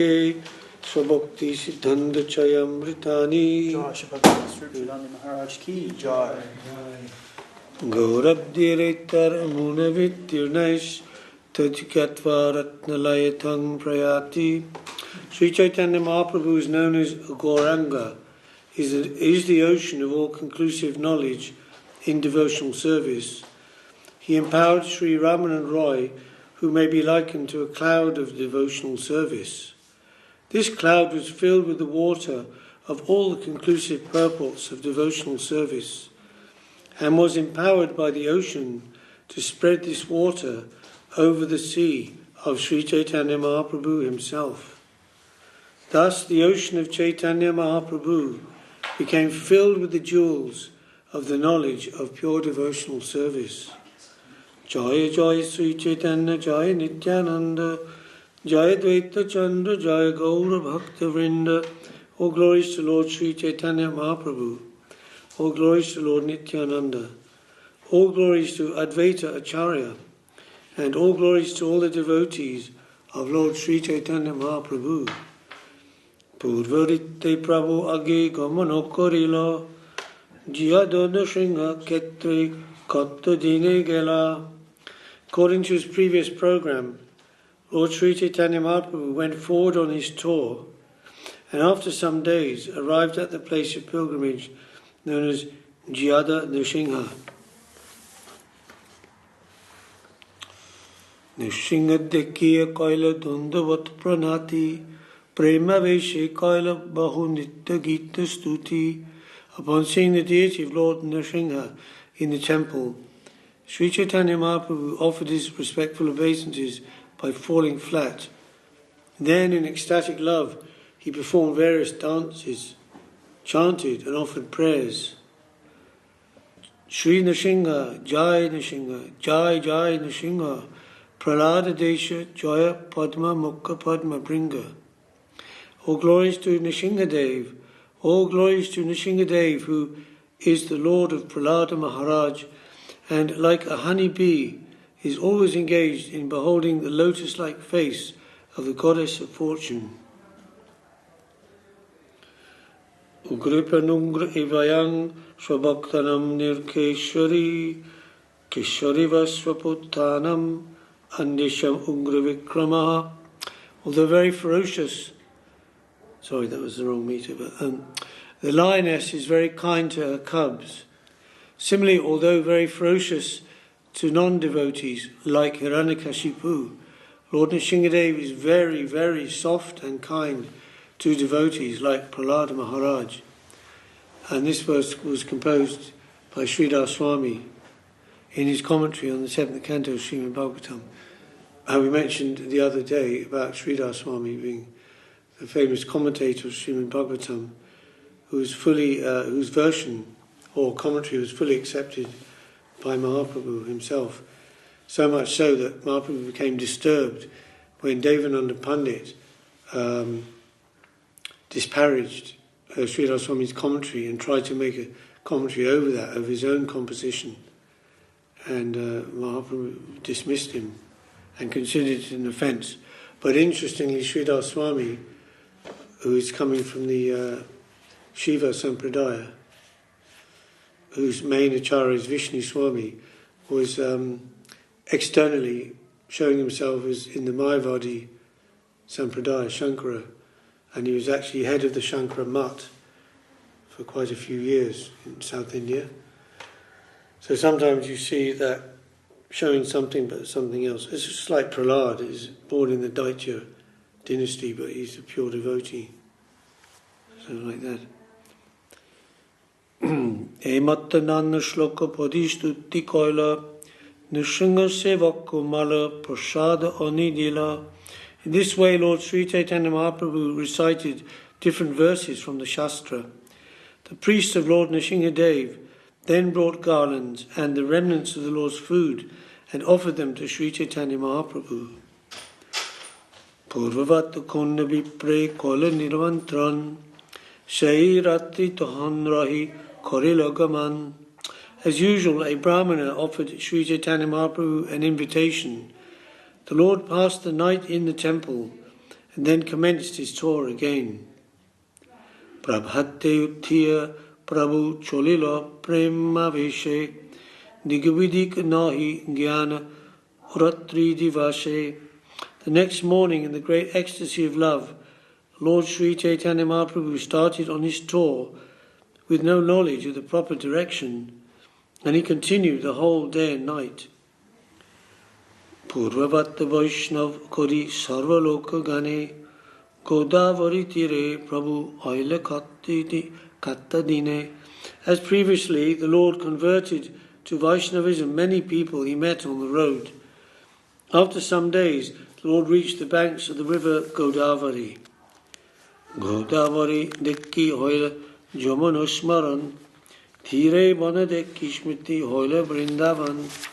Bhakti Siddhanta Chayamritani Tridandi Maharaj ki jai. Gaurabdhiretar Amunavityarnaish Tajkatva Ratnalayatang Prayati. Sri Chaitanya Mahaprabhu is known as Gauranga, is the ocean of all-conclusive knowledge in devotional service. He empowered Sri Ramananda Roy, who may be likened to a cloud of devotional service. This cloud was filled with the water of all the conclusive purports of devotional service, and was empowered by the ocean to spread this water over the sea of Sri Chaitanya Mahaprabhu himself. Thus the ocean of Chaitanya Mahaprabhu became filled with the jewels of the knowledge of pure devotional service. Jaya Jaya Sri Chaitanya Jaya Nityananda Jaya Dvaita Chandra Jaya Gaura Bhakta Vrinda. All glories to Lord Sri Chaitanya Mahaprabhu. All glories to Lord Nityananda. All glories to Advaita Acharya. And all glories to all the devotees of Lord Sri Chaitanya Mahaprabhu. Purvarite Prabhu Age Gamano Korila Jiyadona Shringa Ketre Katta Dine Gela. According to his previous program, Lord Sri Chaitanya Mahaprabhu went forward on his tour, and after some days arrived at the place of pilgrimage known as Jiyada Nrsimha. Nrsimha Dekhiya Kaila Dundavat Pranati Prema Veshe Kaila Bahu Nitya Gita Stuti. Upon seeing the deity of Lord Nrsimha in the temple, Sri Chaitanya Mahaprabhu offered his respectful obeisances by falling flat. Then, in ecstatic love, he performed various dances, chanted and offered prayers. Sri Nrsimha, Jai Nrsimha, Jai Jai Nrsimha, Pralada Desha, Jaya Padma Mukha Padma Bringa. All glories to Nrsimha Dev, all glories to Nrsimha Dev, who is the Lord of Pralada Maharaj, and like a honey bee, is always engaged in beholding the lotus-like face of the goddess of fortune. Ugripanungra ivayang swabhaktanam nirkeshwari keshwari vasvaputtanam andisham ungra vikramaha. Although very ferocious, sorry that was the wrong meter, but the lioness is very kind to her cubs. Similarly, although very ferocious to non-devotees like Hiranyakashipu, Lord Nrsimhadev is very, very soft and kind to devotees like Prahlada Maharaj. And this verse was composed by Sridhar Swami in his commentary on the 7th canto of Srimad Bhagavatam. How we mentioned the other day about Sridhar Swami being the famous commentator of Srimad Bhagavatam, whose version or commentary was fully accepted by Mahaprabhu himself, so much so that Mahaprabhu became disturbed when Devananda Pandit disparaged Sridhar Swami's commentary and tried to make a commentary over that, of his own composition. And Mahaprabhu dismissed him and considered it an offence. But interestingly, Sridhar Swami, who is coming from the Shiva Sampradaya, whose main acharya is Vishnu Swami, was externally showing himself as in the Mayavadi Sampradaya, Shankara, and he was actually head of the Shankara Mutt for quite a few years in South India. So sometimes you see that showing something but something else. It's just like Prahlad, is born in the Daitya dynasty, but he's a pure devotee. Something like that. Emattananna shloka padishtuti koila nrsimha sevakko mala prasada anidila. In this way, Lord Sri Chaitanya Mahaprabhu recited different verses from the Shastra. The priests of Lord Nrsimhadev then brought garlands and the remnants of the Lord's food and offered them to Sri Chaitanya Mahaprabhu. Purvavat konna vipre kola nirvantran shai ratri tohan rahi korilagaman. As usual, a Brahmana offered Sri Chaitanya Mahaprabhu an invitation. The Lord passed the night in the temple and then commenced his tour again. Prabhate uttiya Prabhu cholilo prema veshe Nigvidik nahi jnana uratri divashe. The next morning, in the great ecstasy of love, Lord Sri Chaitanya Mahaprabhu started on his tour with no knowledge of the proper direction, and he continued the whole day and night. Purvavat Vaishnav Kori Sarvaloka Gane Godavari Tire Prabhu Aile Kattadine. As previously, the Lord converted to Vaishnavism many people he met on the road. After some days, the Lord reached the banks of the river Godavari. Godavari dekki hoile Jomanusmaran Tire Bana dekki smriti hoile Vrindavan.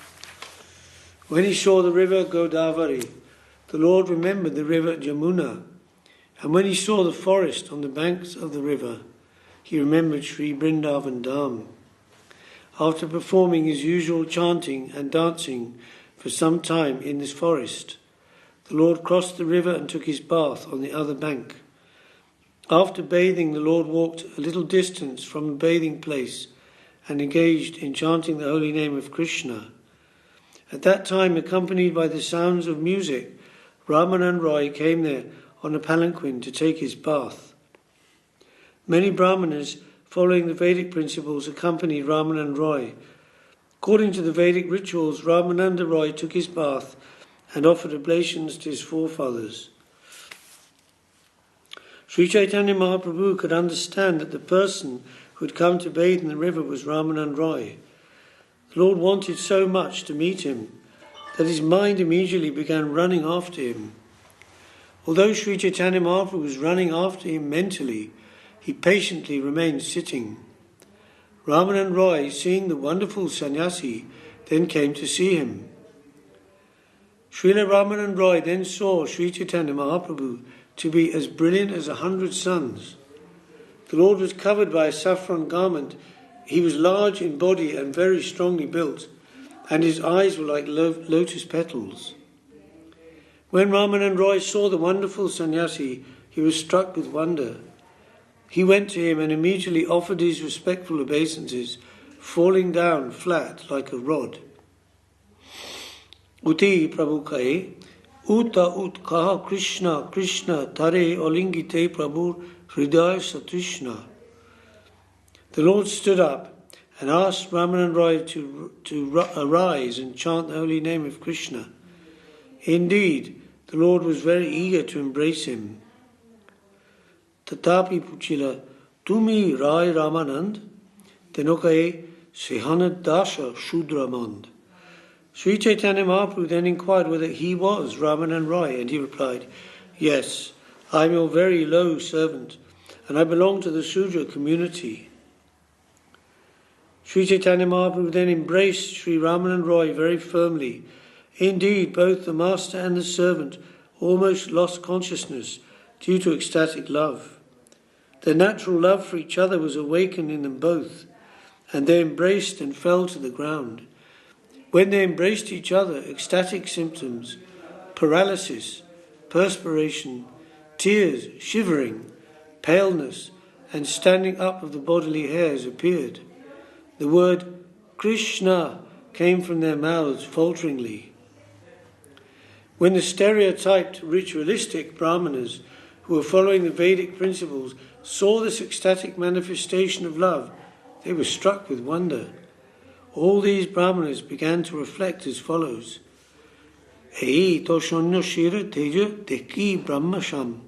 When he saw the river Godavari, the Lord remembered the river Jamuna, and when he saw the forest on the banks of the river, he remembered Sri Vrindavan Dham. After performing his usual chanting and dancing for some time in this forest, the Lord crossed the river and took his bath on the other bank. After bathing, the Lord walked a little distance from the bathing place and engaged in chanting the holy name of Krishna. At that time, accompanied by the sounds of music, Ramananda Roy came there on a palanquin to take his bath. Many Brahmanas, following the Vedic principles, accompanied Ramananda Roy. According to the Vedic rituals, Ramananda Roy took his bath and offered oblations to his forefathers. Sri Chaitanya Mahaprabhu could understand that the person who had come to bathe in the river was Ramananda Roy. The Lord wanted so much to meet him that his mind immediately began running after him. Although Sri Chaitanya Mahaprabhu was running after him mentally, he patiently remained sitting. Ramananda Roy, seeing the wonderful sannyasi, then came to see him. Srila Ramananda Roy then saw Sri Chaitanya Mahaprabhu to be as brilliant as 100 suns. The Lord was covered by a saffron garment. He was large in body and very strongly built, and his eyes were like lotus petals. When Ramananda Roy saw the wonderful sannyasi, he was struck with wonder. He went to him and immediately offered his respectful obeisances, falling down flat like a rod. Uti Prabhu Kae, Uta Utkaha Krishna Krishna Tare Olingite Prabhu Hridaya Satrishna. The Lord stood up and asked Ramananda Roy to arise and chant the holy name of Krishna. Indeed, the Lord was very eager to embrace him. Tatapi Puchila, Tumi Rai Ramanand, Tenokae Sehanad Dasha Shudramand. Sri Chaitanya Mahaprabhu then inquired whether he was Ramananda Roy, and he replied, "Yes, I am your very low servant, and I belong to the Sudra community." Sri Chaitanya Mahaprabhu then embraced Sri Ramananda Roy very firmly. Indeed, both the master and the servant almost lost consciousness due to ecstatic love. Their natural love for each other was awakened in them both, and they embraced and fell to the ground. When they embraced each other, ecstatic symptoms, paralysis, perspiration, tears, shivering, paleness, and standing up of the bodily hairs appeared. The word Krishna came from their mouths falteringly. When the stereotyped ritualistic Brahmanas who were following the Vedic principles saw this ecstatic manifestation of love, they were struck with wonder. All these Brahmanas began to reflect as follows. Ei toshonya shira teja teki brahmasham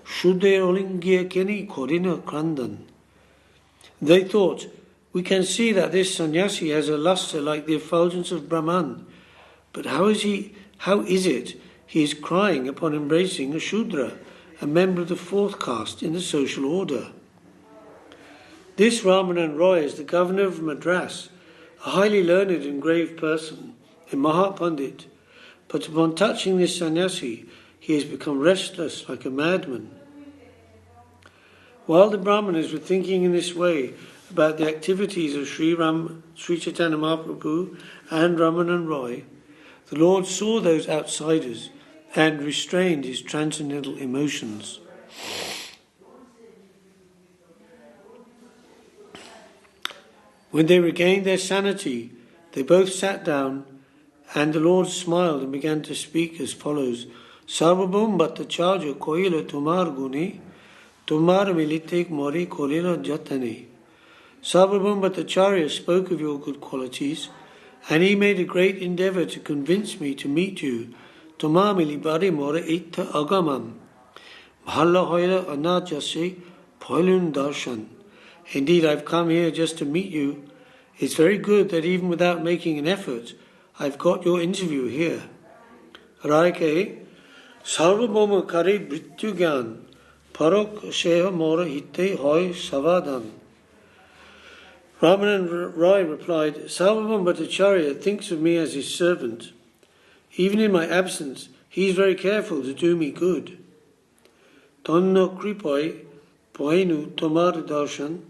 shude olingya keni korina krandan. They thought, we can see that this sannyasi has a luster like the effulgence of Brahman, but how is it he is crying upon embracing a Shudra, a member of the fourth caste in the social order? This Ramananda Roy is the governor of Madras, a highly learned and grave person, a Mahapandit, but upon touching this sannyasi, he has become restless like a madman. While the Brahmanas were thinking in this way about the activities of Sri Chaitanya Mahaprabhu and Ramananda Roy, the Lord saw those outsiders and restrained his transcendental emotions. When they regained their sanity, they both sat down, and the Lord smiled and began to speak as follows. Sarvabhaum Bhattacharya Koila Tumar Guni, Tumar Militek Mori Kolila Jatani. Sarvabhaum Bhattacharya spoke of your good qualities, and he made a great endeavour to convince me to meet you. Tumar Milibari Mora Itta Agamam. Bhalla Hoila Anajase Poilun Darshan. Indeed, I've come here just to meet you. It's very good that even without making an effort, I've got your interview here. Raike, Sarvabhauma Kari Brityugyan, Parok Sheha Mora Hitte Hoy Savadan. Ramananda Roy replied, Sarvabhauma Bhattacharya thinks of me as his servant. Even in my absence, he is very careful to do me good. Tanno Kripoi Poinu Tomar Darshan,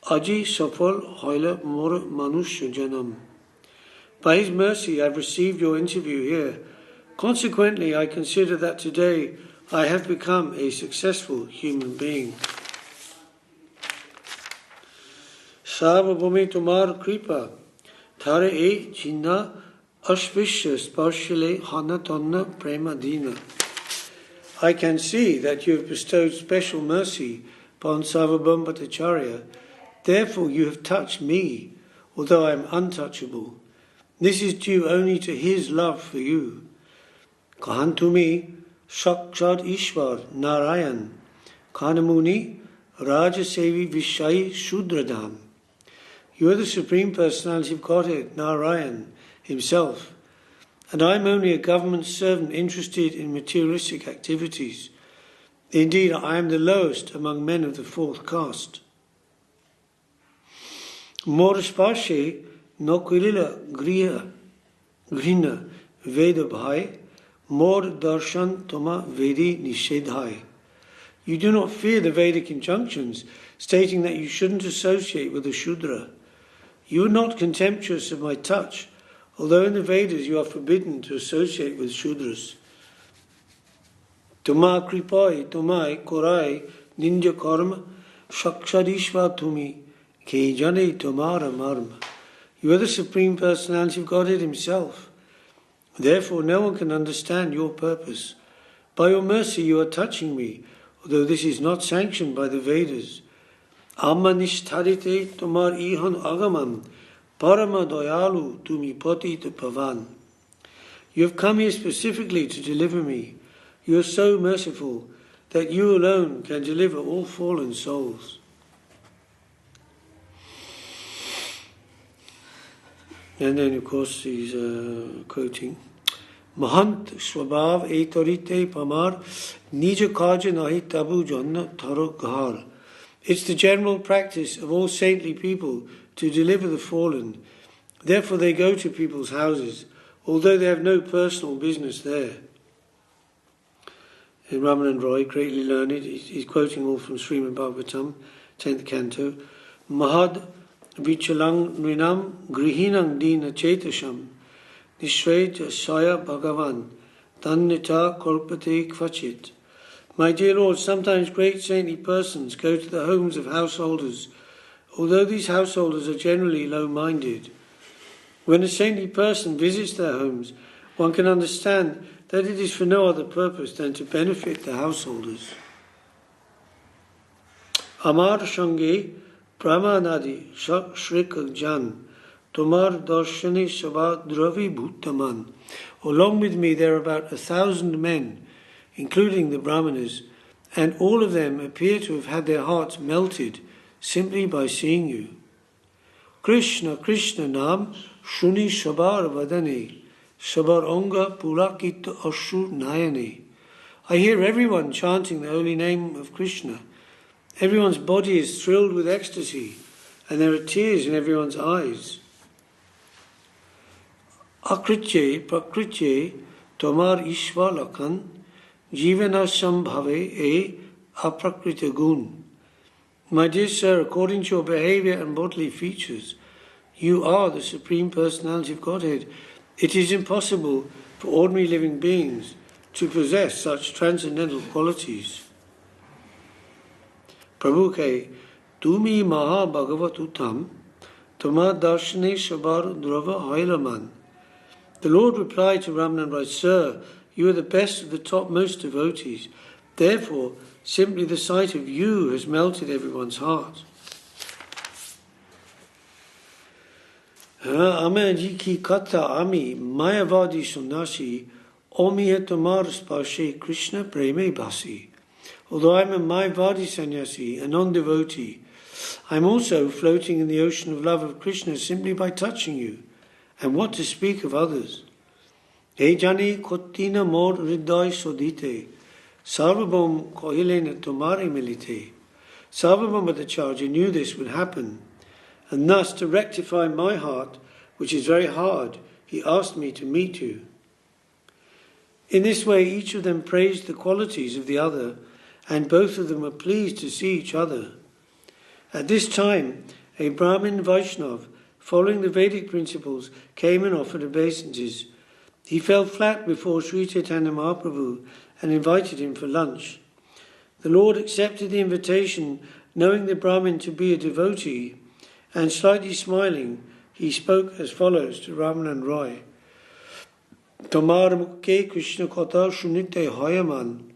Aji Safal Hoila Mora Manushya Janam. By his mercy, I've received your interview here. Consequently, I consider that today I have become a successful human being. Sarvabhaumi Tumar Kripa, Thare E Chinna Ashvishya Sparshile Hana Tonna Prema Dina. I can see that you have bestowed special mercy upon Sarvabhauma Bhattacharya. Therefore you have touched me, although I am untouchable. This is due only to his love for you. Kahantumi Shakshad Ishwar Narayan Kanamuni Rajasevi Vishai Shudradam. You are the Supreme Personality of Godhead, Narayan himself, and I am only a government servant interested in materialistic activities. Indeed, I am the lowest among men of the fourth caste. Moraspashe Nokulila Grina Veda Bhai Mor Darshan Toma Vedi Nishedhai. You do not fear the Vedic injunctions stating that you shouldn't associate with a Shudra. You are not contemptuous of my touch, although in the Vedas you are forbidden to associate with Shudras. Tuma Kripai Tumai Korai Ninja Karma Shakshadishva Tumi Ke Jane Tumara Marma. You are the Supreme Personality of Godhead himself. Therefore no one can understand your purpose. By your mercy you are touching me, although this is not sanctioned by the Vedas. Ammanishtarite Tumar Ihan Agamam Parama Doyalu Tumi Poti Pavan. You have come here specifically to deliver me. You are so merciful that you alone can deliver all fallen souls. And then, of course, he's quoting, Mahant Swabhav Etorite Pamar Nija Kaja Nahi Tabu Jonna Taro Gahar. It's the general practice of all saintly people to deliver the fallen. Therefore they go to people's houses, although they have no personal business there. And Ramananda Roy, greatly learned, he's quoting all from Srimad Bhagavatam, 10th canto, Mahad Vichalang Nrinam Grihinang Dina Chetasham Nishreja Saya Bhagavan Tannita Korpate Kvachit. My dear Lord, sometimes great saintly persons go to the homes of householders, although these householders are generally low-minded. When a saintly person visits their homes, one can understand that it is for no other purpose than to benefit the householders. Amar Shange Brahmanadi Shrikal Jan Tomar Darshani Sabha Dravi Bhutaman. Along with me there are about 1,000 men, including the Brahmanas, and all of them appear to have had their hearts melted simply by seeing you. Krishna, Krishna Nam, Shuni Shabar Vadani, Shabar Onga Pulakit Ashur Nayani. I hear everyone chanting the holy name of Krishna. Everyone's body is thrilled with ecstasy, and there are tears in everyone's eyes. Akritye Prakritye Tomar Ishwalakan Jivana Sambhave E Aprakrita Gun. My dear sir, according to your behavior and bodily features, you are the Supreme Personality of Godhead. It is impossible for ordinary living beings to possess such transcendental qualities. Prabhu ke tumi maha bhagavatutam tama darshane sabar drava hailaman. The Lord replied to Ramananda, Sir, you are the best of the topmost devotees. Therefore, simply the sight of you has melted everyone's heart. Ame ji ki katha ami mayavadi sunnasi omiya tomar sparshe Krishna preme basi. Although I am a Mayavadi sannyasi, a non-devotee, I am also floating in the ocean of love of Krishna simply by touching you. And what to speak of others? Hey jani kotina mor hriday sodite, sarvabhaum kohilena tomari milite. Sarvabhaum Bhattacharya knew this would happen, and thus to rectify my heart, which is very hard, he asked me to meet you. In this way each of them praised the qualities of the other, and both of them were pleased to see each other. At this time, a Brahmin Vaishnav, following the Vedic principles, came and offered obeisances. He fell flat before Sri Chaitanya Mahaprabhu and invited him for lunch. The Lord accepted the invitation, knowing the Brahmin to be a devotee, and slightly smiling, he spoke as follows to Ramananda Roy. Tomar mukke Krishna kotha shunite hoyaman,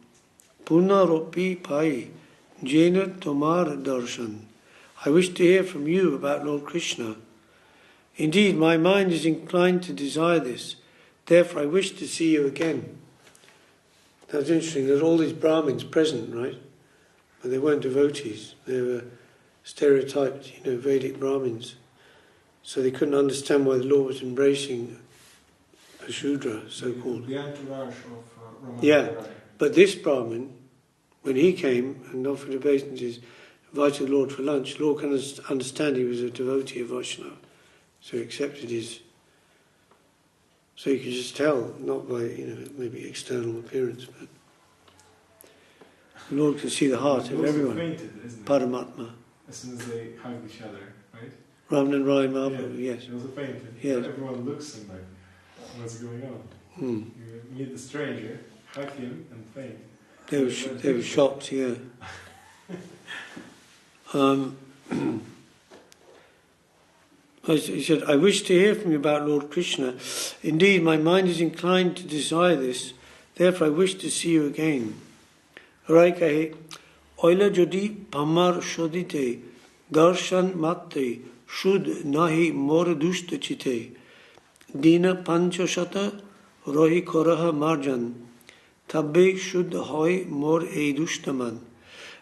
purna ropi pai, jena tomar darshan. I wish to hear from you about Lord Krishna. Indeed, my mind is inclined to desire this. Therefore, I wish to see you again. That's interesting. There's all these Brahmins present, right? But they weren't devotees. They were stereotyped, Vedic Brahmins. So they couldn't understand why the Lord was embracing a Shudra, so-called. The entourage of Ramananda. Yeah, but this Brahmin, when he came and offered obeisances, invited the Lord for lunch, the Lord can understand he was a devotee of Vaishnava. So he accepted his... So you could just tell, not by, maybe external appearance, but the Lord can see the heart of everyone. Fainted, isn't it? Paramatma. As soon as they hugged each other, right? Ramananda Roy Mahaprabhu, yes. He also fainted. Yes. Everyone looks and like, what's going on? You meet the stranger, hug him, and faint. They were shocked, yeah. He said, I wish to hear from you about Lord Krishna. Indeed, my mind is inclined to desire this. Therefore, I wish to see you again. Rai kahe, oila jodi pamar shodite, darshan matte, shud nahi mor dushta chite, dina panchashata rohi koraha marjan, tabbe shud hoy mor e dushtaman.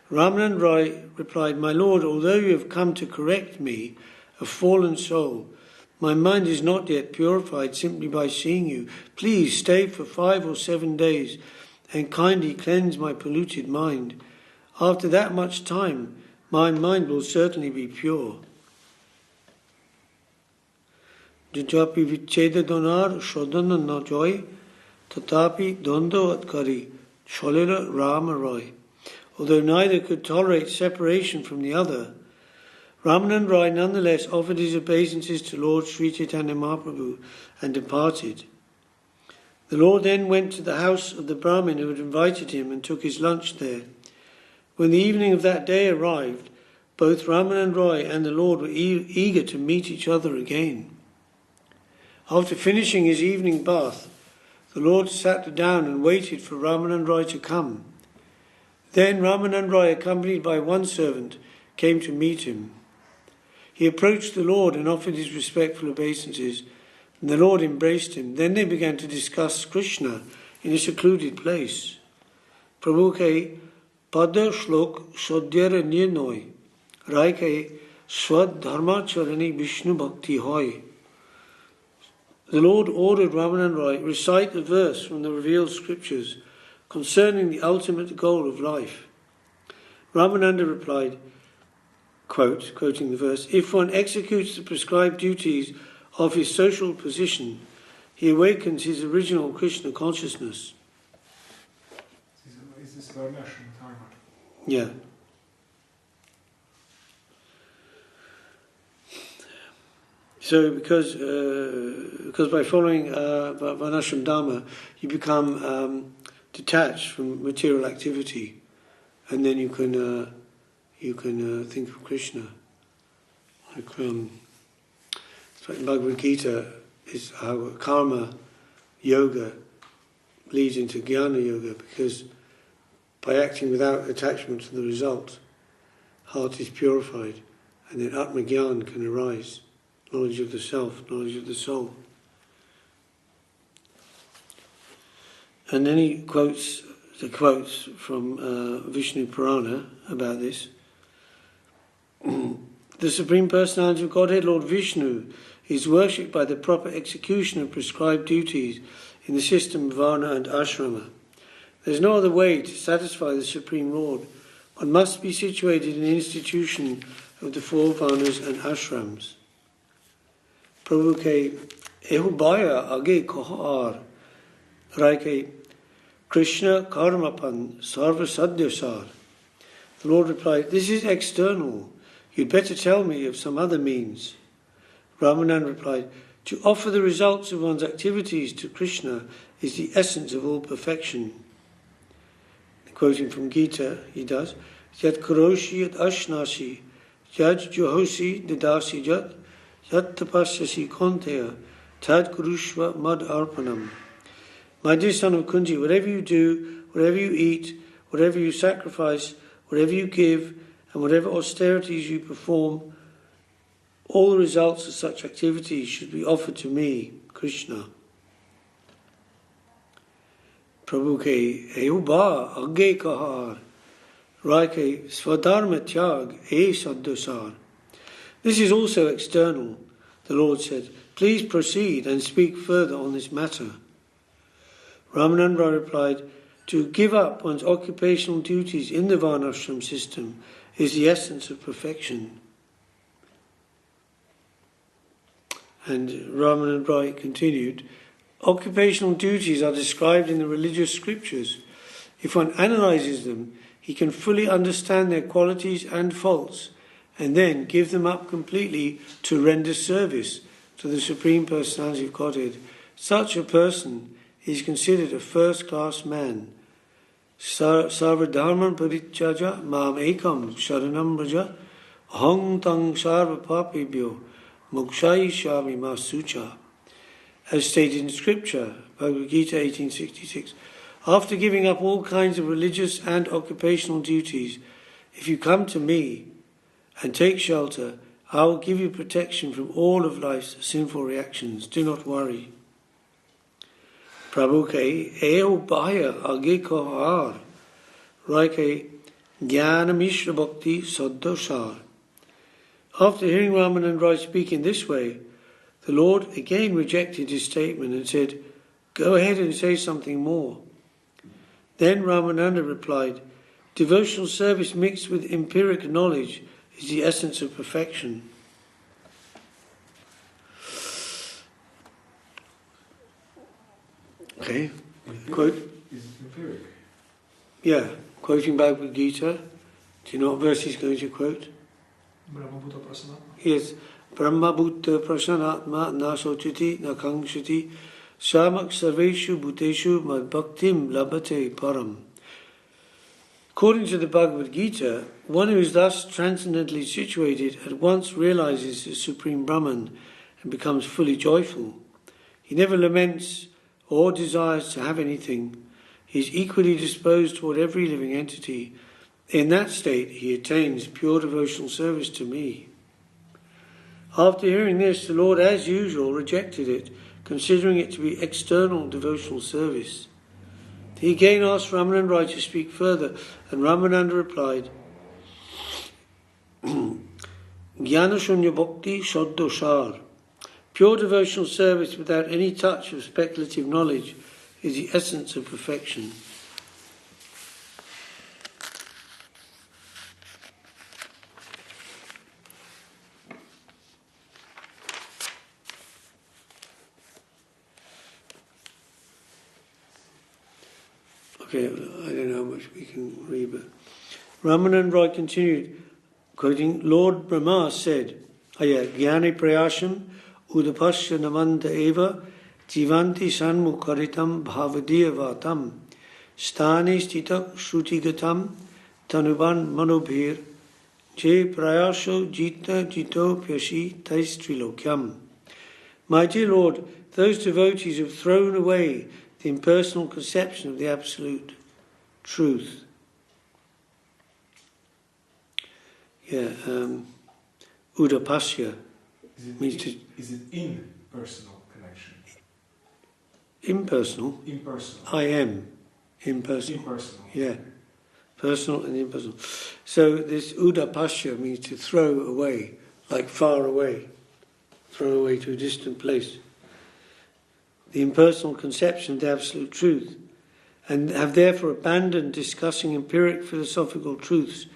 Ramananda Roy replied, My Lord, although you have come to correct me, a fallen soul, my mind is not yet purified simply by seeing you. Please stay for 5 or 7 days and kindly cleanse my polluted mind. After that much time, my mind will certainly be pure. Jajapi vicheda donar shodana na joy, tatapi dondo atkari, cholera Rama Roy. Although neither could tolerate separation from the other, Ramananda Roy nonetheless offered his obeisances to Lord Sri Chaitanya Mahaprabhu and departed. The Lord then went to the house of the Brahmin who had invited him and took his lunch there. When the evening of that day arrived, both Ramananda Roy and the Lord were eager to meet each other again. After finishing his evening bath, the Lord sat down and waited for Ramananda Roy to come. Then Ramananda Roy, accompanied by one servant, came to meet him. He approached the Lord and offered his respectful obeisances, and the Lord embraced him. Then they began to discuss Krishna in a secluded place. Prabhu ke pada shlok shodhyara nirnoy, rai ke swad dharma charani Vishnu bhakti hoy. The Lord ordered Ramananda Roy recite a verse from the revealed scriptures concerning the ultimate goal of life. Ramananda replied, quoting the verse, if one executes the prescribed duties of his social position, he awakens his original Krishna consciousness. Is this Varnashram Dharma? Yeah. So because by following Varnashram Dharma, you become detached from material activity, and then you can think of Krishna. Like, it's like Bhagavad Gita is how karma yoga leads into jnana yoga, because by acting without attachment to the result, heart is purified, and then Atma Gyan can arise, knowledge of the self, knowledge of the soul. And then he quotes the quotes from Vishnu Purana about this. The Supreme Personality of Godhead, Lord Vishnu, is worshipped by the proper execution of prescribed duties in the system of Varna and Ashrama. There is no other way to satisfy the Supreme Lord. One must be situated in the institution of the 4 Varnas and Ashrams. Prabhu ke ehubaya age kohar raike Krishna karmapan sarva sadhyasar. The Lord replied, "This is external. You'd better tell me of some other means." Ramananda replied, "To offer the results of one's activities to Krishna is the essence of all perfection." Quoting from Gita, he does, "Yat karoshi yat ashnasi, yat johosi didasi jat, yat tapasyasi konteya, tad kurushva mad arpanam." My dear son of Kunti, whatever you do, whatever you eat, whatever you sacrifice, whatever you give, and whatever austerities you perform, all the results of such activities should be offered to me, Krishna. Prabhu ke euba agge kahar, raike swadharma tyag e saddhasar. This is also external. The Lord said, "Please proceed and speak further on this matter." Ramananda replied, "To give up one's occupational duties in the Varnashram system is the essence of perfection." And Ramananda continued, "Occupational duties are described in the religious scriptures. If one analyzes them, he can fully understand their qualities and faults, and then give them up completely to render service to the Supreme Personality of Godhead. Such a person is considered a first-class man. Sarva dharman parityaja mam ekam sharanam braja aham tang sarva papebhyo mokshayishami masucha." As stated in Scripture, Bhagavad Gita 1866, after giving up all kinds of religious and occupational duties, if you come to me and take shelter, I will give you protection from all of life's sinful reactions. Do not worry. Prabhu ke eo bhaya age kohar raike jnana mishra bhakti saddosar. After hearing Ramananda speak in this way, the Lord again rejected his statement and said, "Go ahead and say something more." Then Ramananda replied, "Devotional service mixed with empiric knowledge is the essence of perfection." Okay, quote. Is empiric? Yeah, quoting Bhagavad Gita. Do you know what verse he's going to quote? Brahmabhuta Prasanatma. Yes. Brahmabhuta prasanatma na sochiti na kangshati samak sarveshu bhuteshu mad bhaktim labhate param. According to the Bhagavad Gita, one who is thus transcendently situated at once realizes the Supreme Brahman and becomes fully joyful. He never laments or desires to have anything. He is equally disposed toward every living entity. In that state, he attains pure devotional service to me. After hearing this, the Lord, as usual, rejected it, considering it to be external devotional service. He again asked Ramananda to speak further, and Ramananda replied, Jnana Shunya Bhakti Shaddosar. Pure devotional service without any touch of speculative knowledge is the essence of perfection. Okay, I don't know how much we can read, but Ramananda continued, quoting, Lord Brahma said, Jnani prayasham udapasya namanta eva jivanti sanmukharitam bhavadiya vatam Sthane stitak shrutigatam tanuban manobhir je prayasho jita jito pyashi tais trilokyam. My dear Lord, those devotees have thrown away the impersonal conception of the absolute truth. Udapasya means to... Is it impersonal connection? Impersonal? Impersonal. I am. Impersonal. Impersonal. Yeah. Personal and impersonal. So this udapasya means to throw away, like far away. Throw away to a distant place. The impersonal conception of the absolute truth, and have therefore abandoned discussing empiric philosophical truths,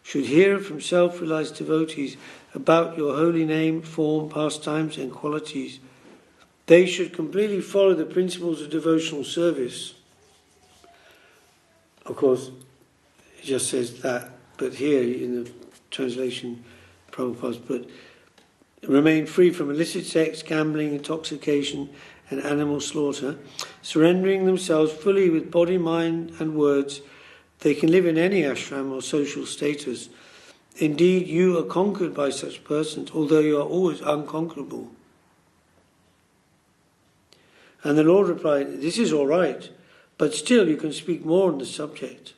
should hear from self-realized devotees about your holy name, form, pastimes and qualities. They should completely follow the principles of devotional service. Of course, it just says that, but here in the translation, Prabhupada's put, remain free from illicit sex, gambling, intoxication and animal slaughter, surrendering themselves fully with body, mind and words. They can live in any ashram or social status. Indeed, you are conquered by such persons, although you are always unconquerable. And the Lord replied, this is all right, but still you can speak more on the subject.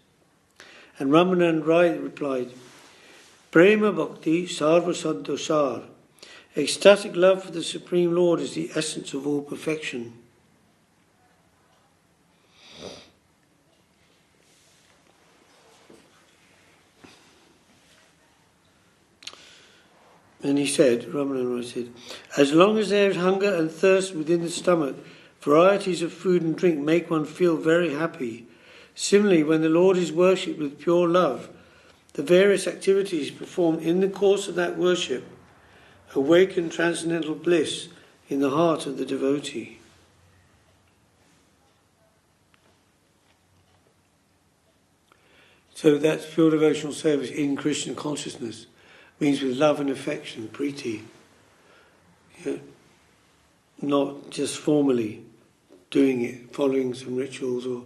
And Ramananda replied, Prema Bhakti Sarva Saddosar. Ecstatic love for the Supreme Lord is the essence of all perfection. And he said, Ramananda said, as long as there is hunger and thirst within the stomach, varieties of food and drink make one feel very happy. Similarly, when the Lord is worshipped with pure love, the various activities performed in the course of that worship awaken transcendental bliss in the heart of the devotee. So that's pure devotional service in Krishna consciousness. Means with love and affection, priti. Yeah. Not just formally doing it, following some rituals, or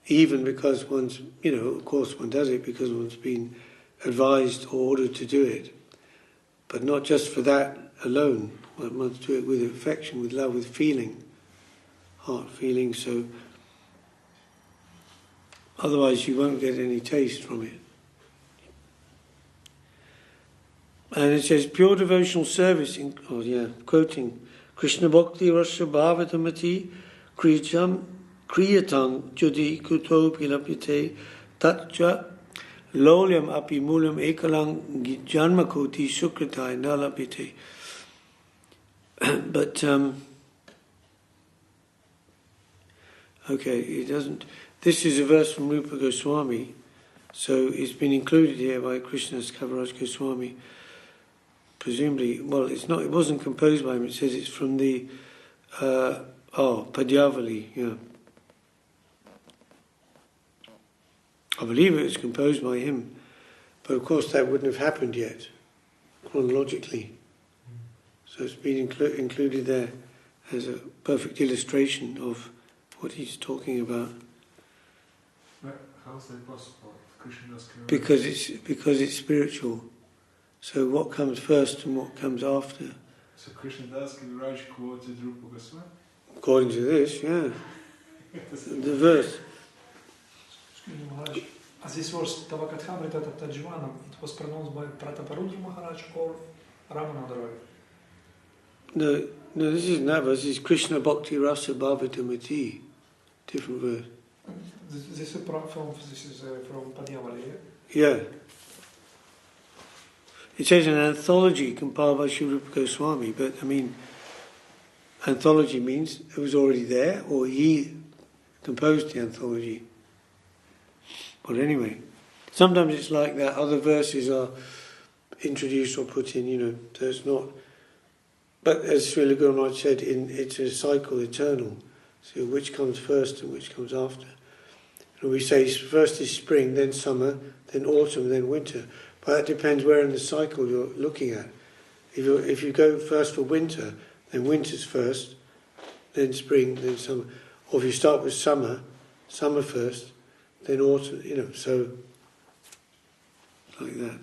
even because one's, of course one does it because one's been advised or ordered to do it. But not just for that alone. One must do it with affection, with love, with feeling, heart feeling, so otherwise you won't get any taste from it. And it says, pure devotional service, quoting, Krishna Bhakti Rasa Bhavatamati Kriyatang Judi Kuto Pilapite Tatcha Lolyam Api Mulam Ekalang Janmakoti Sukritai Nalapite. But, it doesn't. This is a verse from Rupa Goswami, so it's been included here by Krishnadas Kaviraj Goswami. Presumably, it's not. It wasn't composed by him. It says it's from the Padyavali. Yeah, I believe it was composed by him, but of course that wouldn't have happened yet, chronologically. So it's been included there as a perfect illustration of what he's talking about. But how is that possible? Because it's spiritual. So what comes first and what comes after? So Krishnadas Kaviraj quoted Rupa Goswami? According to this, yeah. The verse. Excuse me, Maharaj. As this was Tavakathamrita Tattvajivanam, it was pronounced by Prataparudra Maharaj or Ramananda Roy? No, this isn't that verse. This is Krishna Bhakti Rasa Bhavatamati. Different verse. This is from Padyavali, yeah? Yeah. It says an anthology compiled by Sri Rupa Goswami, but anthology means it was already there, or he composed the anthology. But anyway, sometimes it's like that. Other verses are introduced or put in, so it's not. But as Srila Guru Maharaj said, it's a cycle, eternal. So which comes first and which comes after. And we say first is spring, then summer, then autumn, then winter. But that depends where in the cycle you're looking at. If you go first for winter, then winter's first, then spring, then summer. Or if you start with summer, summer first, then autumn, so like that.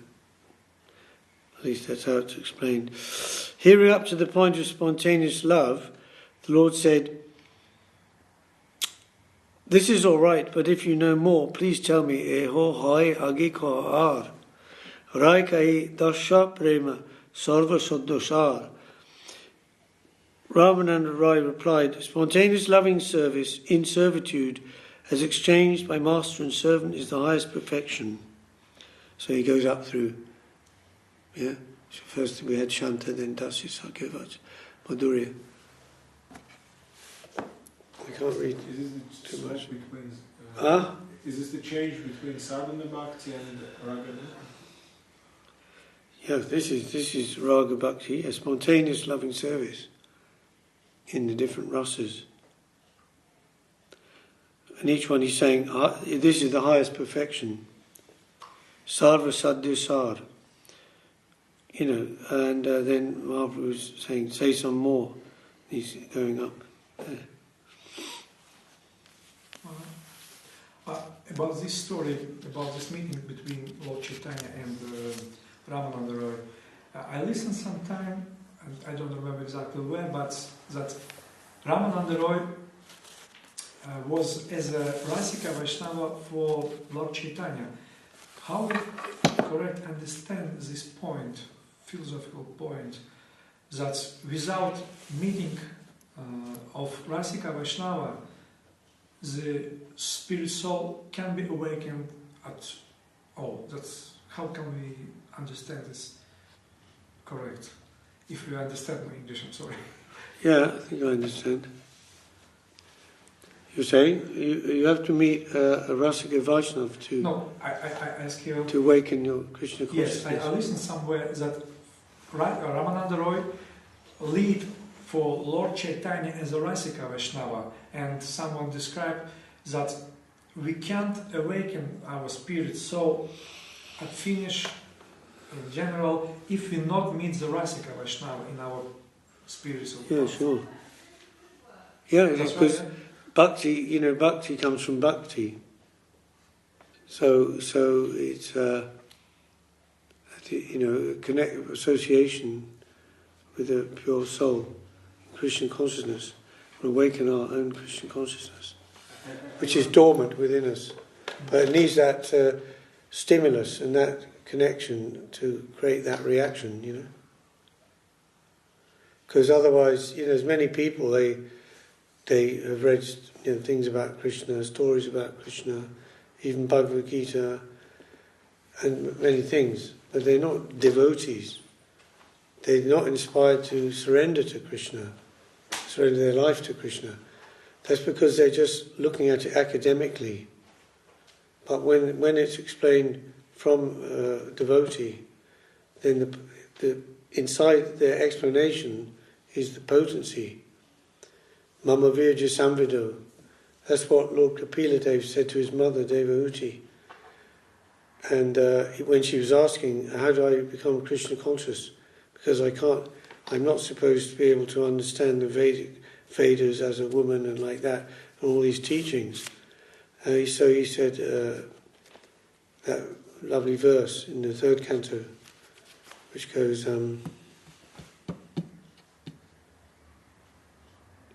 At least that's how it's explained. Here up to the point of spontaneous love, the Lord said, "This is all right, but if you know more, please tell me. Eho hai agiko ar. Rai kai dasha prema sarva saddosar." Ramananda Rai replied, "Spontaneous loving service in servitude, as exchanged by master and servant, is the highest perfection." So he goes up through, So first we had Shanta, then Dasi, Sakyavad, Madhurya. I can't read too much. Is this the change between sadhana bhakti and raga? Yeah, this is raga bhakti, a spontaneous loving service in the different rasas. And each one he's saying, this is the highest perfection. Sarva Saddhya, and then Mahaprabhu was saying, say some more. He's going up there. About this story, about this meeting between Lord Chaitanya and Ramananda Roy, I listened sometime, and I don't remember exactly where, but that Ramananda Roy was as a Rasika Vaishnava for Lord Chaitanya. How we correct understand this point, philosophical point, that without meeting of Rasika Vaishnava, the spirit soul can be awakened at all. That's how can we understand this correct? If you understand my English, I'm sorry. Yeah, I think I understand. You're saying you have to meet a Rasika Vaishnava to... No, I ask you... To awaken your Krishna consciousness. Yes, I listened somewhere that Ramananda Roy lead for Lord Chaitanya as a Rasika Vaishnava, and someone described that we can't awaken our spirit soul at finish in general if we not meet the Rasika Vaishnava in our spiritual path. Yeah, sure. Yeah, because Bhakti, Bhakti comes from Bhakti. So it's a association with a pure soul, Krishna consciousness, and awaken our own Krishna consciousness, which is dormant within us. But it needs that stimulus and that connection to create that reaction, Because otherwise, there's many people, they have read things about Krishna, stories about Krishna, even Bhagavad Gita, and many things, but they're not devotees. They're not inspired to surrender to Krishna, surrender their life to Krishna. That's because they're just looking at it academically. But when it's explained from a devotee, then the inside their explanation is the potency. Mama Virja Samvido. That's what Lord Kapila Dev said to his mother, Devahuti. And when she was asking, how do I become Krishna conscious? Because I'm not supposed to be able to understand the Vedas as a woman and like that, and all these teachings. So he said that lovely verse in the third canto, which goes,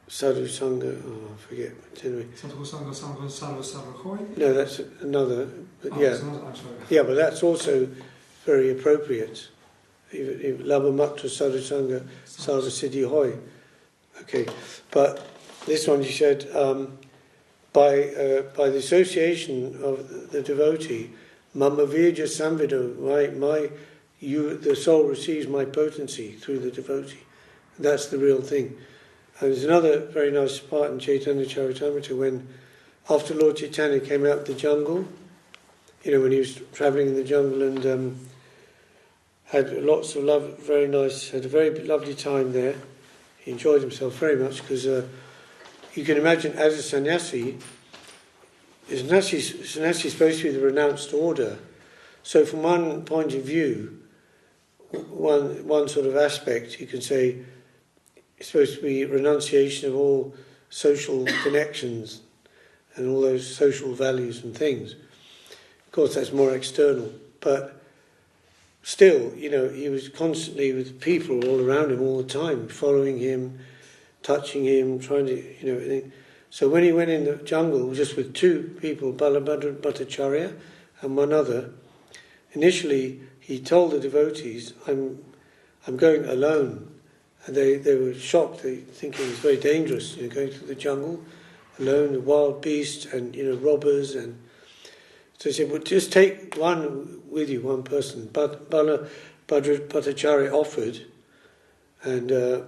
Sadhu Sangha, I forget. Anyway. Sadhu Sangha Sarva Sarva Khoi? No, that's another. But yeah, I'm sorry. Yeah, but that's also very appropriate. Lava Matra Sadhu Sangha Sarva Siddhi Hoy. Okay, but this one you said by the association of the devotee, Mama Virja Samvido, the soul receives my potency through the devotee. That's the real thing. And there's another very nice part in Chaitanya Charitamrita when, after Lord Chaitanya came out of the jungle, when he was travelling in the jungle and had lots of love, had a very lovely time there. He enjoyed himself very much because you can imagine as a sannyasi, sannyasi is supposed to be the renounced order. So from one point of view, one sort of aspect, you can say, it's supposed to be renunciation of all social connections and all those social values and things. Of course, that's more external, but still, you know, he was constantly with people all around him all the time, following him, touching him, trying to, you know. So when he went in the jungle just with two people, Bhattacharya and one other, initially he told the devotees, I'm going alone. And they were shocked, they thinking it was very dangerous, you know, going through the jungle alone, the wild beasts and, you know, robbers. And so he said, well, just take one with you, one person. But Bhattacharya offered, and the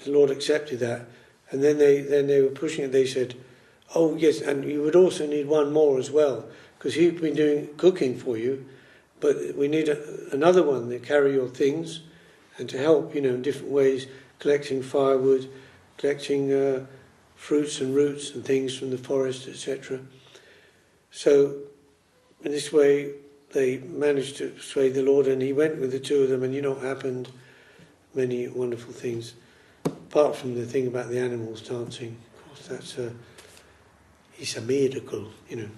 Lord accepted that. And then they were pushing it. They said, oh yes, and you would also need one more as well, because he'd been doing cooking for you, but we need another one to carry your things and to help, you know, in different ways, collecting firewood, collecting fruits and roots and things from the forest, etc. So in this way they managed to persuade the Lord, and he went with the two of them, and you know what happened, many wonderful things. Apart from the thing about the animals dancing, of course that's it's a miracle, you know.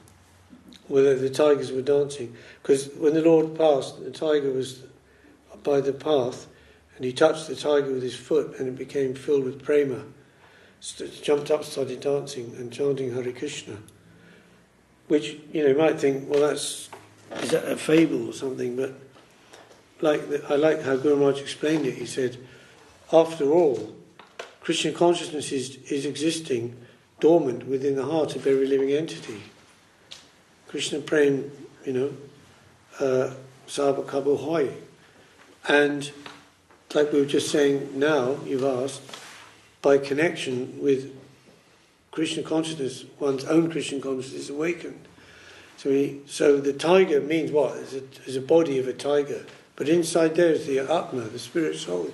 Whether the tigers were dancing, because when the Lord passed, the tiger was by the path, and he touched the tiger with his foot, and it became filled with prema. Jumped up, started dancing and chanting Hare Krishna. Which, you know, you might think, well, is that a fable or something? But I like how Guru Maharaj explained it. He said, after all, Krishna consciousness is existing dormant within the heart of every living entity. Krishna Prem, you know, Sabha Kabu Hoy. And like we were just saying now, you've asked, by connection with Krishna consciousness, one's own Krishna consciousness is awakened. So the tiger means what? Is a body of a tiger. But inside there is the Atma, the spirit soul.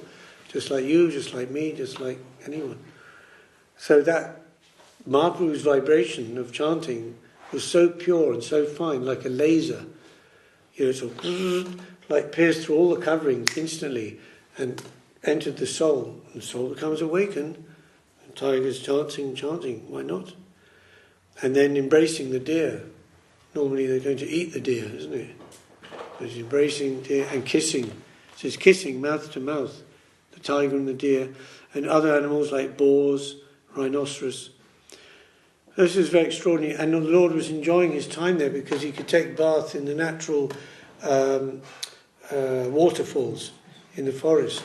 Just like you, just like me, just like anyone. So that Mahaprabhu's vibration of chanting was so pure and so fine, like a laser. You know, sort of like pierced through all the coverings instantly and entered the soul. And the soul becomes awakened. The tiger's chanting, why not? And then embracing the deer. Normally they're going to eat the deer, isn't it? It's embracing deer and kissing. So it's kissing mouth to mouth, the tiger and the deer, and other animals like boars, rhinoceros. This is very extraordinary, and the Lord was enjoying his time there because he could take bath in the natural waterfalls in the forest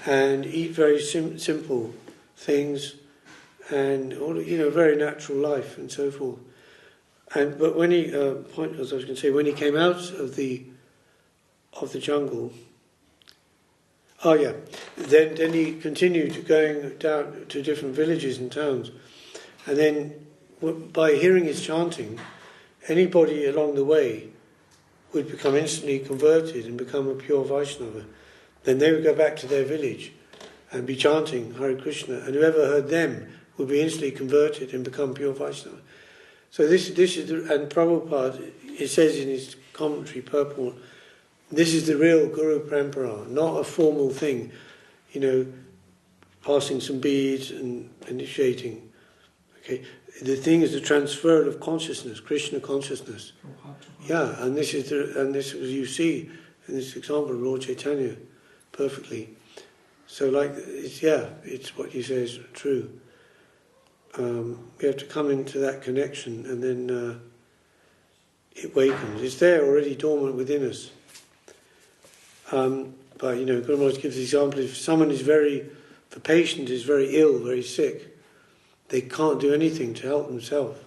and eat very simple things, and all, you know, very natural life and so forth. But when he when he came out of the jungle, then he continued going down to different villages and towns, and then by hearing his chanting, anybody along the way would become instantly converted and become a pure Vaishnava. Then they would go back to their village and be chanting Hare Krishna, and whoever heard them would be instantly converted and become pure Vaishnava. So this is, and Prabhupada, it says in his commentary purport, this is the real Guru Parampara, not a formal thing, you know, passing some beads and initiating. Okay, the thing is the transfer of consciousness, Krishna consciousness. Yeah, and this is you see in this example of Lord Chaitanya perfectly. So it's what you say is true. We have to come into that connection, and then it wakens. It's there already dormant within us. But you know, Guru Maharaj gives the example: if someone if a patient is very ill, very sick, they can't do anything to help themselves.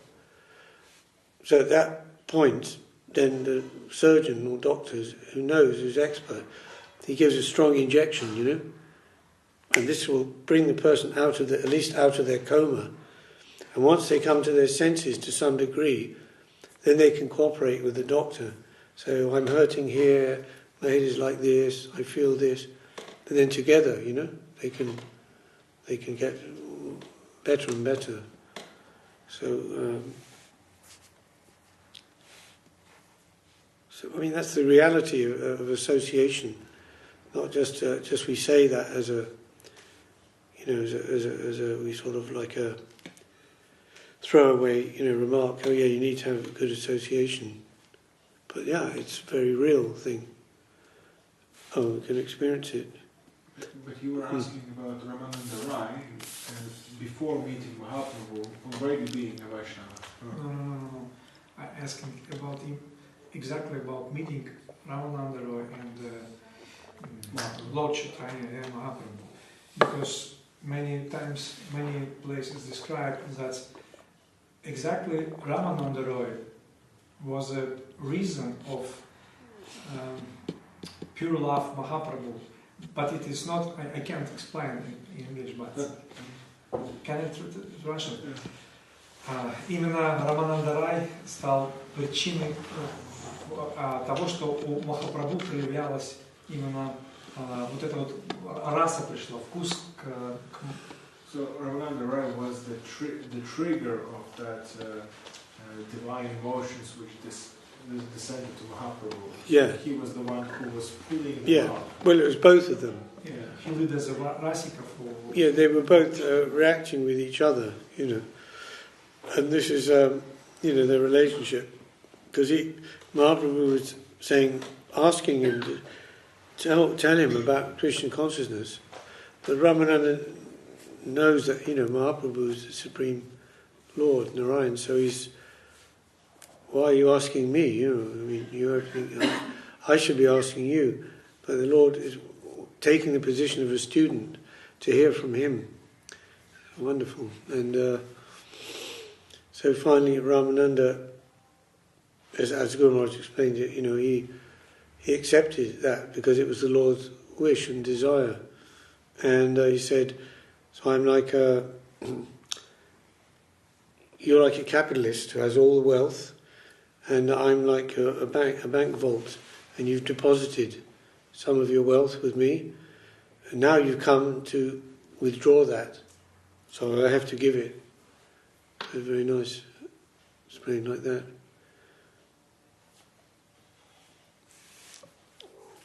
So at that point, then the surgeon or doctors who knows, who's expert, he gives a strong injection, you know, and this will bring the person at least out of their coma. And once they come to their senses to some degree, then they can cooperate with the doctor. So I'm hurting here, my head is like this, I feel this, and then together, you know, they can get better and better. So I mean, that's the reality of association. Not just we say that as a, you know, as a we sort of like a throwaway, remark. Oh yeah, you need to have a good association. But yeah, it's a very real thing. Oh, we can experience it. But you were asking about Ramananda Rai, and before meeting Mahaprabhu, already being a Vaishnava. No. I'm asking about exactly about meeting Ramananda Roy and Lord Chaitanya and Mahaprabhu. Because many times, many places describe that exactly Ramananda Roy was a reason of pure love Mahaprabhu. But it is not, I can't explain in English, but can I Russian? Именно Рамананда Рай стал причиной того, что у Махапрабху проявлялась именно вот эта вот раса пришла, вкус к... So Ramananda Rai was the trigger of that divine emotions which descended to Mahaprabhu. Yeah. He was the one who was pulling them up. Well, it was both of them. Yeah. He lived as a rasika for... Yeah, they were both reacting with each other, And this is, the relationship. Because Mahaprabhu was asking him to tell him about Krishna consciousness. But Ramananda knows that, Mahaprabhu is the Supreme Lord, Narayan, so why are you asking me? I should be asking you. But the Lord is taking the position of a student to hear from him. Wonderful. And so finally Ramananda, as Guru Maharaj explained it, he accepted that because it was the Lord's wish and desire. And he said, so I'm like you're like a capitalist who has all the wealth, and I'm like a bank vault, and you've deposited some of your wealth with me, and now you've come to withdraw that, so I have to give it. So very nice, explained like that.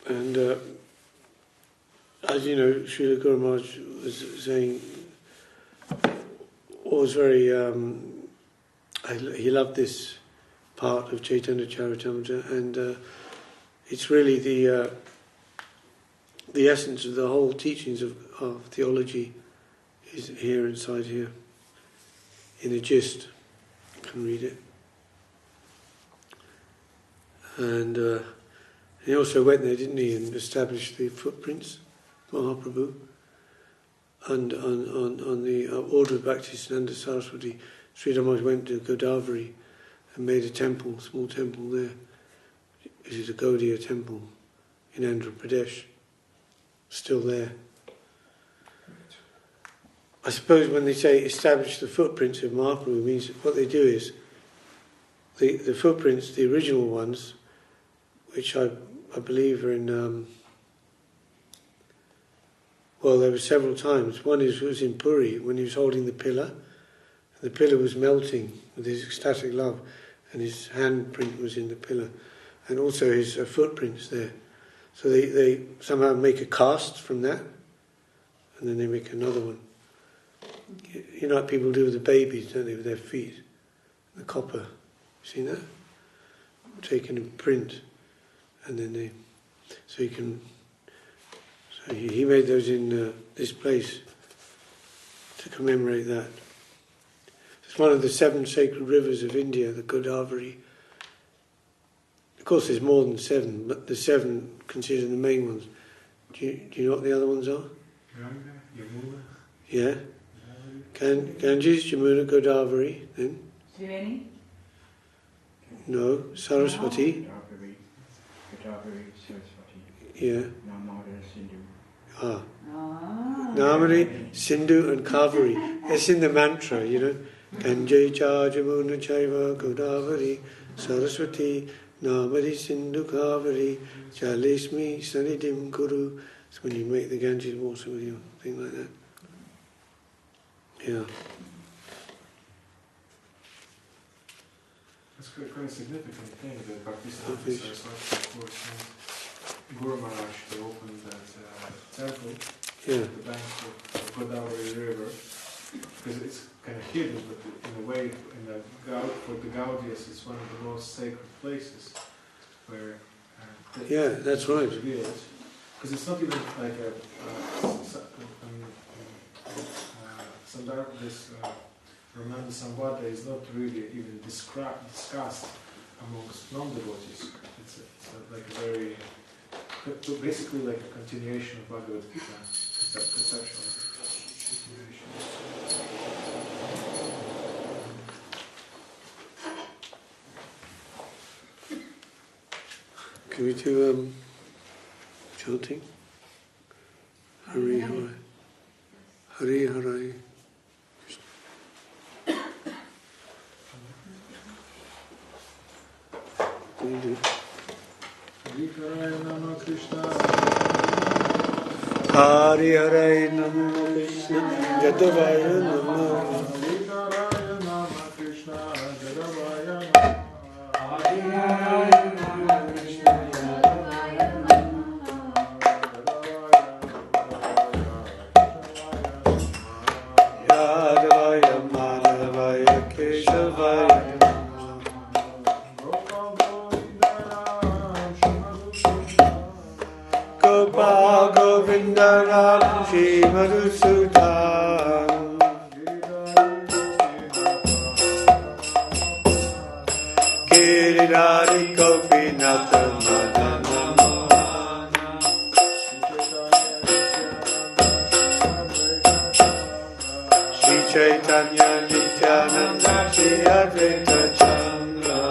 And as you know, Srila Guru Maharaj was saying, was very, he loved this part of Chaitanya Charitamrita, and it's really the essence of the whole teachings of theology is here inside here, in a gist. You can read it. And he also went there, didn't he, and established the footprints, Mahaprabhu, and on the order of Bhaktisiddhanta Saraswati. Srila Maharaj went to Godavari and made a temple, small temple there. This is a Gaudiya temple in Andhra Pradesh, still there. I suppose when they say establish the footprints of Mahaprabhu, means what they do is the footprints, the original ones, which I believe are in, there were several times. One was in Puri, when he was holding the pillar, and the pillar was melting with his ecstatic love, and his handprint was in the pillar, and also his footprints there. So they somehow make a cast from that, and then they make another one. You know what people do with the babies, don't they, with their feet? The copper. Seen that? Taken in print, and then he made those in this place to commemorate that. It's one of the 7 sacred rivers of India, the Godavari. Of course, there's more than 7, but the 7 considered the main ones. Do you know what the other ones are? Ganga, Yamuna. Yeah. Ganges, Yamuna, Godavari. Then? Tridandi? No, Saraswati. Godavari, Saraswati. Yeah. Narmada, Sindhu. Ah. Namari, Sindhu and Kaveri. It's in the mantra, Gange cha Jamuna chaiva Godavari Saraswati Namari Sindhu Kaveri Jalismi Sanidim Guru. It's when you make the Ganges water with you, thing like that. Yeah. That's quite a significant thing that Bhaktisiddhanta Saraswati, of course, Guru Maharaj to open that temple at the banks of Godavari River, because it's kind of hidden, but in a way, for the Gaudias, it's one of the most sacred places where that's right. Because it's not even like this Ramananda Samvada is not really even discussed amongst non-devotees. It's like a very, basically like a continuation of Bhagavad Gita, conceptual continuation. Can we do chanting? Hari Hari. Hari Hari. Can we do? Hari Hari Nama Krishna. Hari Hari Nama Krishna. Yadavaya Nama. Hari Hari Nama Krishna. Yadavaya Nama. Hari Hari Nama Krishna. Yadavaya Madhavaya Keshavaya. Gopal Govinda Ram Shri Madhusudan Giridhari Gopinatha Madana Shri Chaitanya Nityananda Shri Advaita Chandra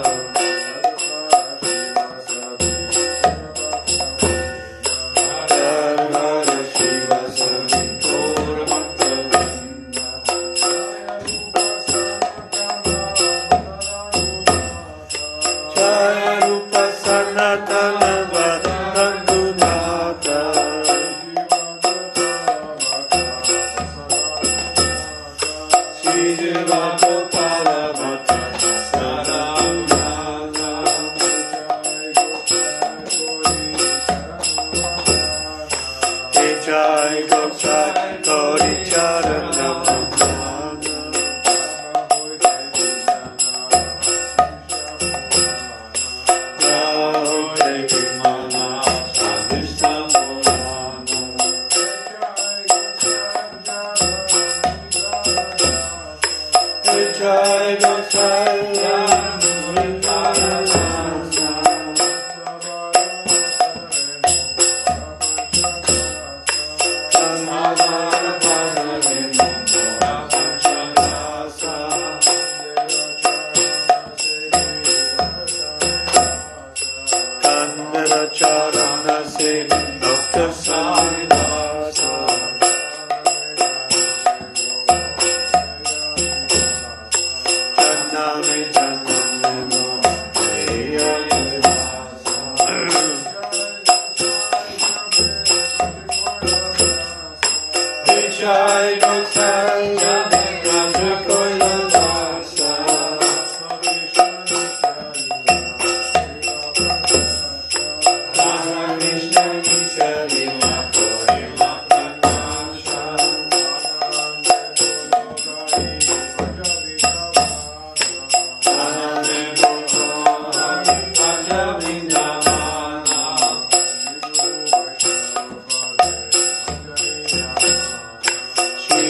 Shri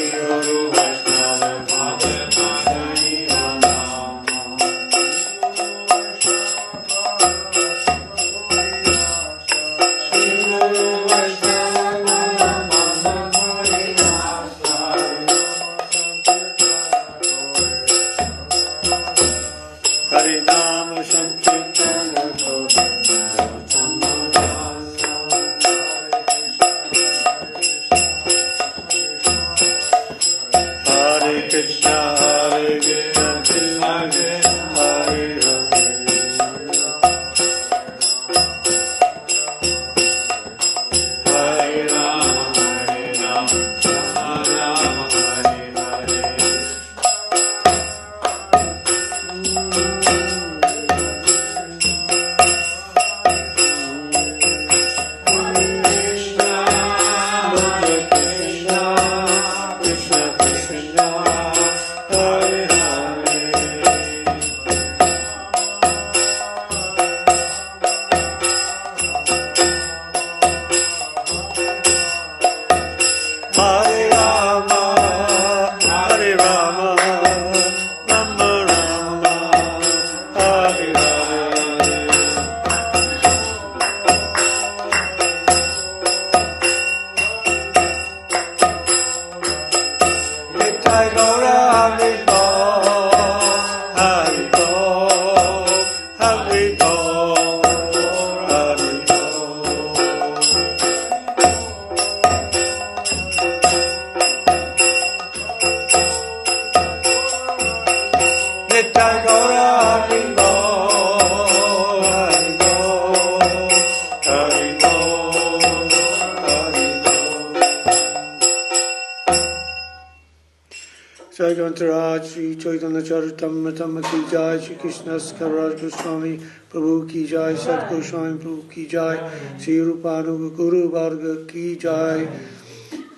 Jai Grantaraj, Sri Chaitanya Charitamrita ki Jai, Sri Krishna's Kaviraj Goswami Prabhu ki Jai, Sat Goswami Prabhu ki Jai, Sri Rupanuga Guru Varga ki Jai,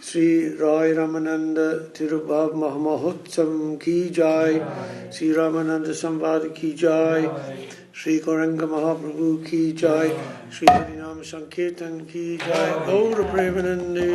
Sri Rai Ramananda Tirubhav Mahotsavam ki Jai, Sri Ramananda Samvad ki Jai, Sri Gauranga Mahaprabhu ki Jai, Sri Harinam Sankirtan ki Jai, Gaura Premanande.